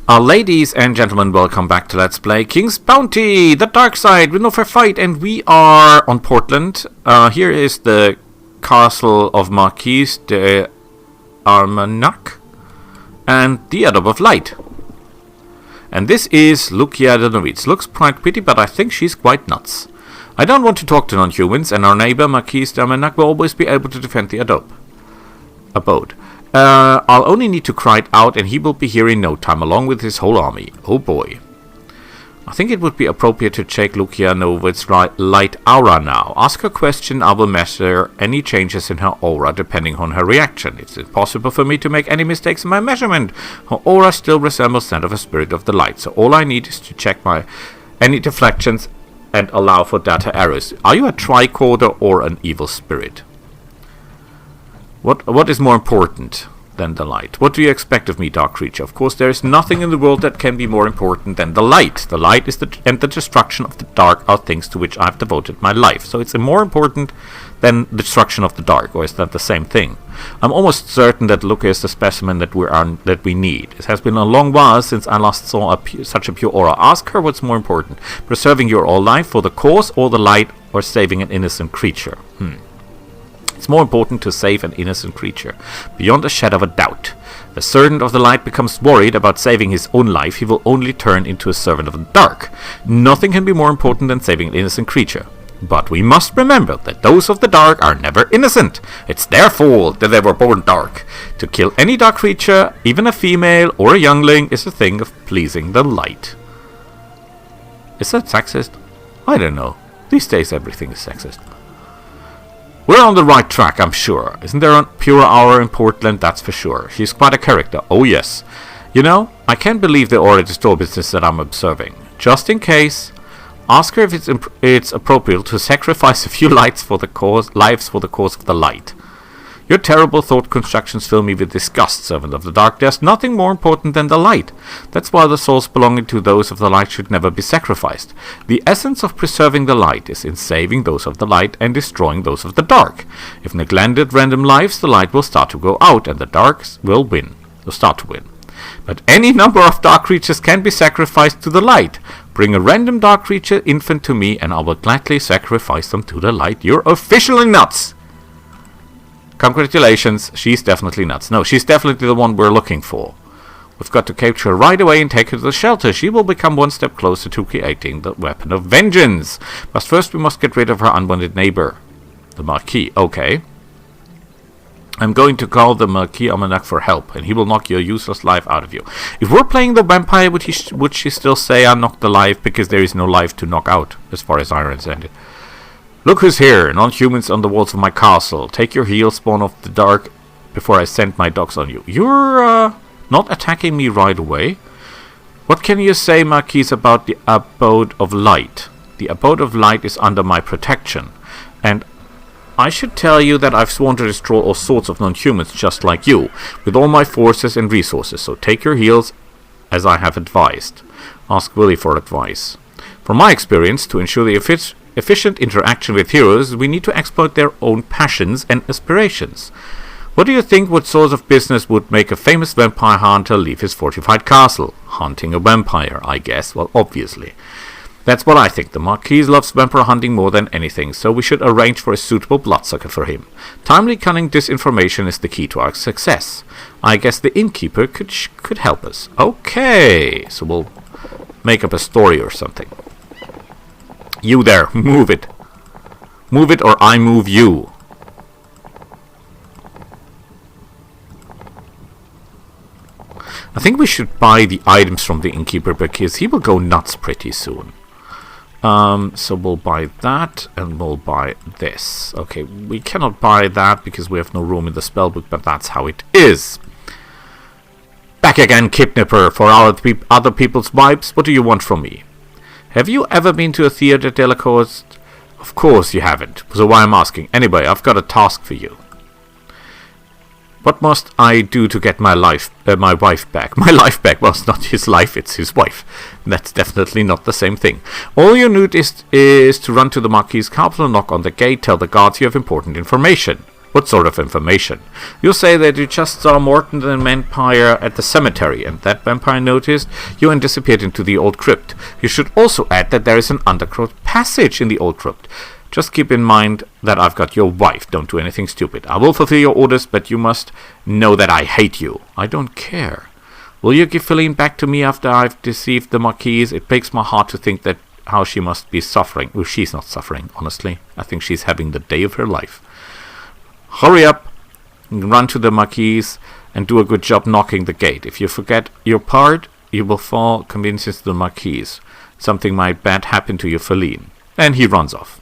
Ladies and gentlemen, welcome back to Let's Play King's Bounty, the dark side, with no fair fight, and we are on Portland. Here is the castle of Marquis de Armagnac and the Adobe of Light. And this is Lucia the Novice. Looks quite pretty, but I think she's quite nuts. I don't want to talk to non-humans, and our neighbor Marquis de Armagnac will always be able to defend the abode. I'll only need to cry it out and he will be here in no time, along with his whole army. Oh boy. I think it would be appropriate to check Lucia Novice's light aura now. Ask her a question, I will measure any changes in her aura depending on her reaction. It's impossible for me to make any mistakes in my measurement. Her aura still resembles that of a spirit of the light, so all I need is to check any deflections and allow for data errors. Are you a tricorder or an evil spirit? What is more important than the light? What do you expect of me, dark creature? Of course, there is nothing in the world that can be more important than the light. The light is and the destruction of the dark are things to which I have devoted my life. So it's more important than the destruction of the dark, or is that the same thing? I'm almost certain that Luca is the specimen that we need. It has been a long while since I last saw such a pure aura. Ask her what's more important: preserving your all life for the cause, or the light, or saving an innocent creature. It's more important to save an innocent creature, beyond a shadow of a doubt. The servant of the light becomes worried about saving his own life, he will only turn into a servant of the dark. Nothing can be more important than saving an innocent creature. But we must remember that those of the dark are never innocent. It's their fault that they were born dark. To kill any dark creature, even a female or a youngling, is a thing of pleasing the light. Is that sexist? I don't know. These days everything is sexist. We're on the right track, I'm sure. Isn't there a pure aura in Portland? That's for sure. She's quite a character. Oh yes. You know, I can't believe the aura store business that I'm observing. Just in case, ask her if it's appropriate to sacrifice a few lives for the cause of the light. Your terrible thought constructions fill me with disgust, servant of the dark. There's nothing more important than the light. That's why the souls belonging to those of the light should never be sacrificed. The essence of preserving the light is in saving those of the light and destroying those of the dark. If neglected random lives, the light will start to go out and the darks will start to win. But any number of dark creatures can be sacrificed to the light. Bring a random dark creature infant to me and I will gladly sacrifice them to the light. You're officially nuts! Congratulations, she's definitely nuts. No, she's definitely the one we're looking for. We've got to capture her right away and take her to the shelter. She will become one step closer to creating the weapon of vengeance. But first we must get rid of her unwanted neighbor, the Marquis. Okay. I'm going to call the Marquis Armagnac for help, and he will knock your useless life out of you. If we're playing the vampire, would she still say I knocked the life, because there is no life to knock out, as far as I understand it. Look who's here, non-humans on the walls of my castle. Take your heels, spawn of the dark, before I send my dogs on you. You're, not attacking me right away? What can you say, Marquis, about the Abode of Light? The Abode of Light is under my protection, and I should tell you that I've sworn to destroy all sorts of non-humans just like you, with all my forces and resources, so take your heels, as I have advised. Ask Willie for advice. From my experience, to ensure the efficient interaction with heroes, we need to exploit their own passions and aspirations. What do you think what sort of business would make a famous vampire hunter leave his fortified castle? Hunting a vampire, I guess. Well, obviously. That's what I think. The Marquis loves vampire hunting more than anything, so we should arrange for a suitable bloodsucker for him. Timely cunning disinformation is the key to our success. I guess the innkeeper could help us. Okay, so we'll make up a story or something. You there, move it. Move it or I move you. I think we should buy the items from the innkeeper because he will go nuts pretty soon. So we'll buy that and we'll buy this. Okay, we cannot buy that because we have no room in the spellbook, but that's how it is. Back again, kidnapper, for our other people's wives. What do you want from me? Have you ever been to a theater, Delacoste? Of course you haven't, so why I'm asking. Anyway, I've got a task for you. What must I do to get my wife back? My life back? Well, it's not his life, it's his wife. That's definitely not the same thing. All you need is to run to the Marquis' castle, knock on the gate, tell the guards you have important information. What sort of information? You say that you just saw Morton the vampire at the cemetery, and that vampire noticed you and disappeared into the old crypt. You should also add that there is an underground passage in the old crypt. Just keep in mind that I've got your wife. Don't do anything stupid. I will fulfill your orders, but you must know that I hate you. I don't care. Will you give Feline back to me after I've deceived the marquis? It breaks my heart to think that how she must be suffering. Well, she's not suffering, honestly. I think she's having the day of her life. Hurry up, run to the marquis, and do a good job knocking the gate. If you forget your part, you will fall convincing the marquis. Something might bad happen to you, Feline. And he runs off.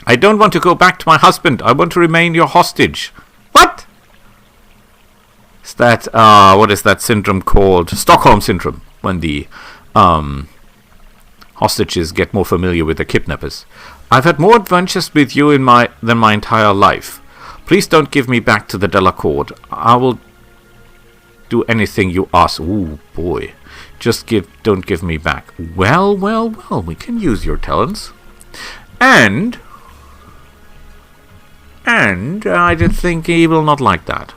I don't want to go back to my husband. I want to remain your hostage. What? Is that, what is that syndrome called? Stockholm Syndrome. When the, hostages get more familiar with the kidnappers. I've had more adventures with you than my entire life. Please don't give me back to the Delacourt. I will do anything you ask. Ooh, boy. Just don't give me back. Well, we can use your talents. And I did think he will not like that.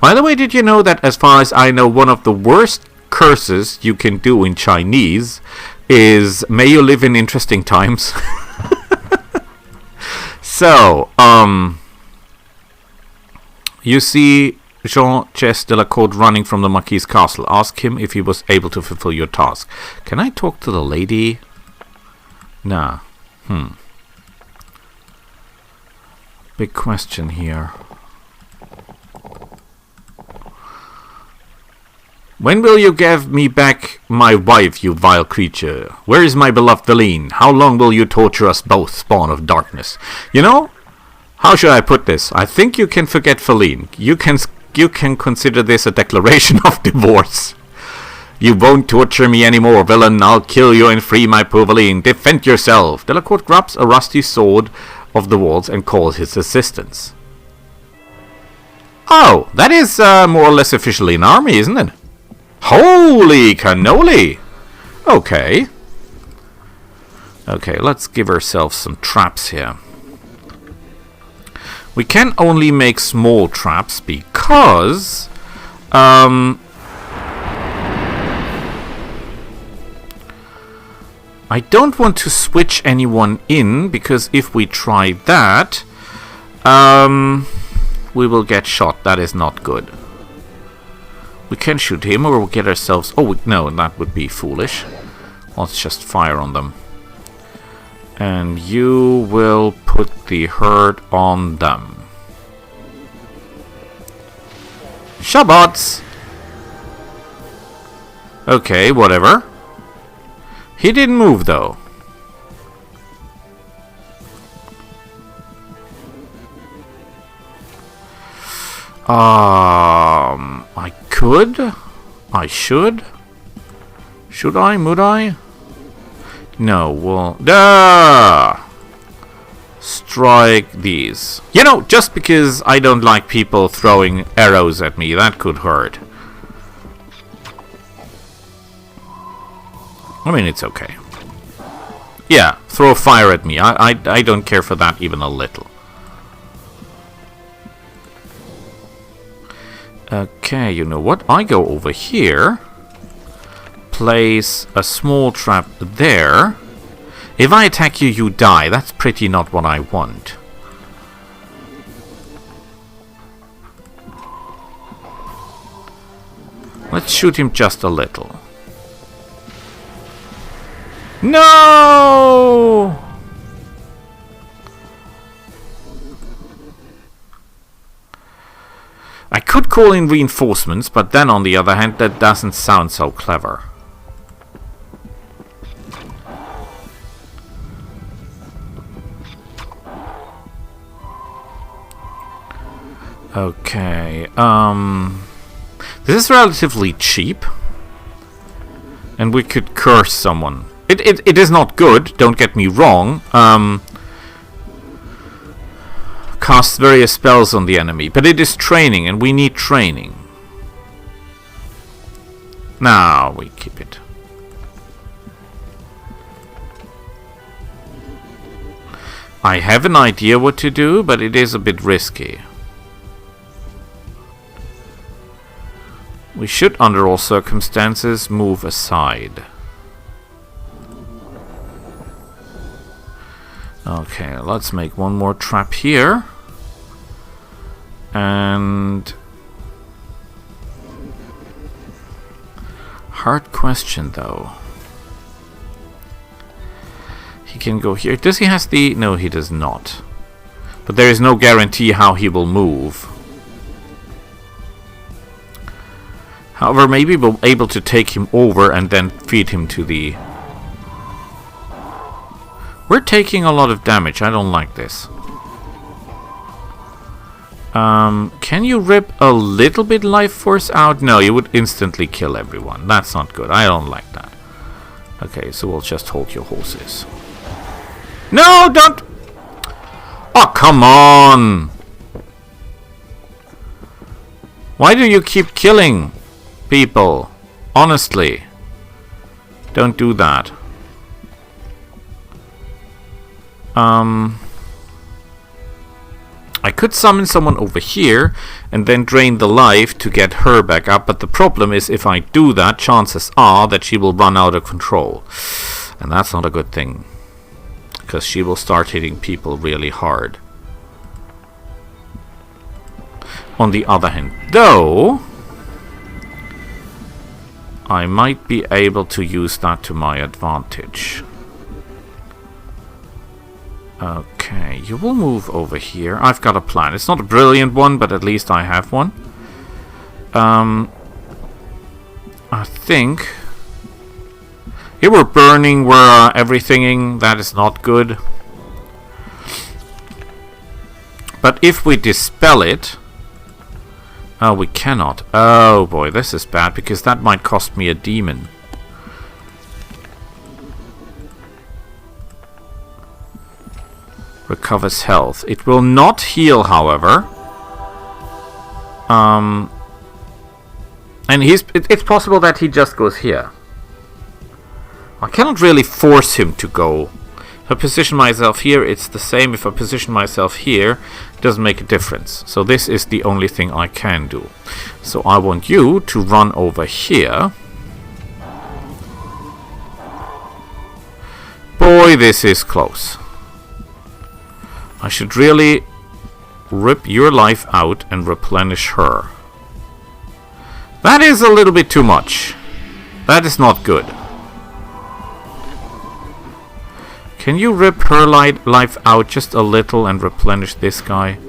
By the way, did you know that, as far as I know, one of the worst curses you can do in Chinese is "May you live in interesting times"? So, you see Jean-Chess Delacourt running from the Marquis' castle. Ask him if he was able to fulfill your task. Can I talk to the lady? Nah. Big question here. When will you give me back my wife, you vile creature? Where is my beloved Feline? How long will you torture us both, spawn of darkness? You know, how should I put this? I think you can forget Feline. You can consider this a declaration of divorce. You won't torture me anymore, villain. I'll kill you and free my poor Feline. Defend yourself. Delacourt grabs a rusty sword of the walls and calls his assistants. Oh, that is more or less officially an army, isn't it? Holy cannoli! Okay, let's give ourselves some traps here. We can only make small traps because I don't want to switch anyone in, because if we try that, we will get shot. That is not good. We can shoot him, or we'll get ourselves... Oh, no, that would be foolish. Let's just fire on them. And you will put the hurt on them. Shabots! Okay, whatever. He didn't move, though. I could? I should? Should I? Would I? No, well... Strike these. You know, just because I don't like people throwing arrows at me, that could hurt. I mean, it's okay. Yeah, throw fire at me. I don't care for that even a little. Okay, you know what? I go over here. Place a small trap there. If I attack you, you die. That's pretty not what I want. Let's shoot him just a little. No! I could call in reinforcements, but then on the other hand, that doesn't sound so clever. Okay, this is relatively cheap, and we could curse someone. It is not good, don't get me wrong. Casts various spells on the enemy, but it is training, and we need training. Now we keep it. I have an idea what to do, but it is a bit risky. We should, under all circumstances, move aside. Okay, let's make one more trap here. And... hard question, though. He can go here. Does he has the... no, he does not. But there is no guarantee how he will move. However, maybe we'll be able to take him over and then feed him to the... we're taking a lot of damage. I don't like this. Can you rip a little bit life force out? No, you would instantly kill everyone. That's not good. I don't like that. Okay, so we'll just hold your horses. No, don't... oh, come on! Why do you keep killing people? Honestly. Don't do that. I could summon someone over here and then drain the life to get her back up, but the problem is if I do that, chances are that she will run out of control. And that's not a good thing, because she will start hitting people really hard. On the other hand, though, I might be able to use that to my advantage. Okay, you will move over here. I've got a plan. It's not a brilliant one, but at least I have one. I think... here we're burning, we're everythinging. That is not good. But if we dispel it... oh, we cannot. Oh boy, this is bad, because that might cost me a demon. Recovers health. It will not heal, however. And it's possible that he just goes here. I cannot really force him to go. If I position myself here, it's the same. If I position myself here, it doesn't make a difference. So this is the only thing I can do. So I want you to run over here. Boy, this is close. I should really rip your life out and replenish her. That is a little bit too much. That is not good. Can you rip her life out just a little and replenish this guy?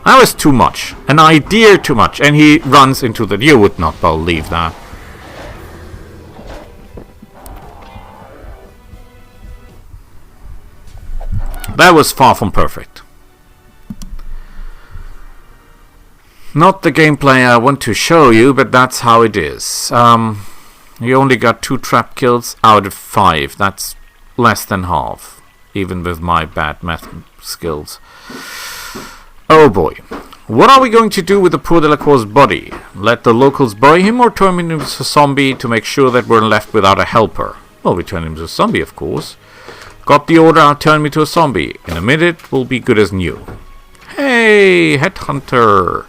That was too much. An idea too much. And he runs into the... you would not believe that. That was far from perfect. Not the gameplay I want to show you, but that's how it is. You only got 2 trap kills out of 5. That's less than half, even with my bad math skills. Oh boy. What are we going to do with the poor Delacroix's body? Let the locals bury him or turn him into a zombie to make sure that we're left without a helper? Well, we turn him into a zombie, of course. Got the order, I'll turn me to a zombie. In a minute, we'll be good as new. Hey, headhunter.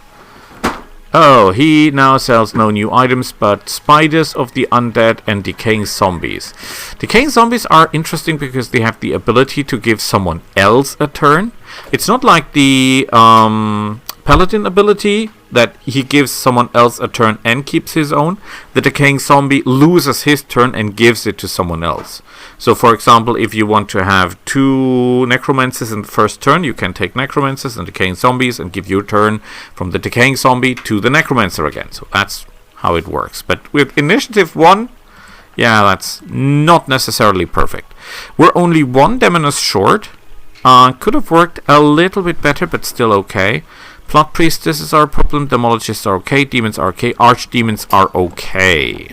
Oh, he now sells no new items, but spiders of the undead and decaying zombies. Decaying zombies are interesting because they have the ability to give someone else a turn. It's not like the paladin ability that he gives someone else a turn and keeps his own. The decaying zombie loses his turn and gives it to someone else. So for example, if you want to have 2 necromancers in the first turn, you can take necromancers and decaying zombies and give your turn from the decaying zombie to the necromancer again. So that's how it works. But with initiative 1, yeah, that's not necessarily perfect. We're only 1 Demoness short. Could have worked a little bit better, but still okay. Plot priestesses are a problem, demologists are okay, demons are okay, archdemons are okay.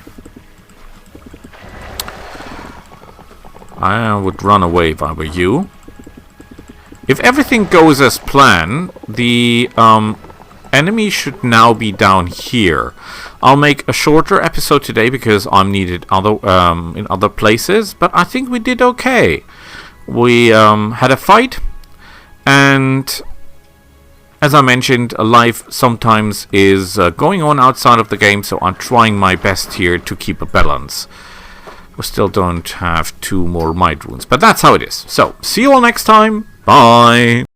I would run away if I were you. If everything goes as planned, the enemy should now be down here. I'll make a shorter episode today because I'm needed in other places, but I think we did okay. We had a fight. And as I mentioned, life sometimes is going on outside of the game, so I'm trying my best here to keep a balance. We still don't have 2 more might runes, but that's how it is. So, see you all next time. Bye!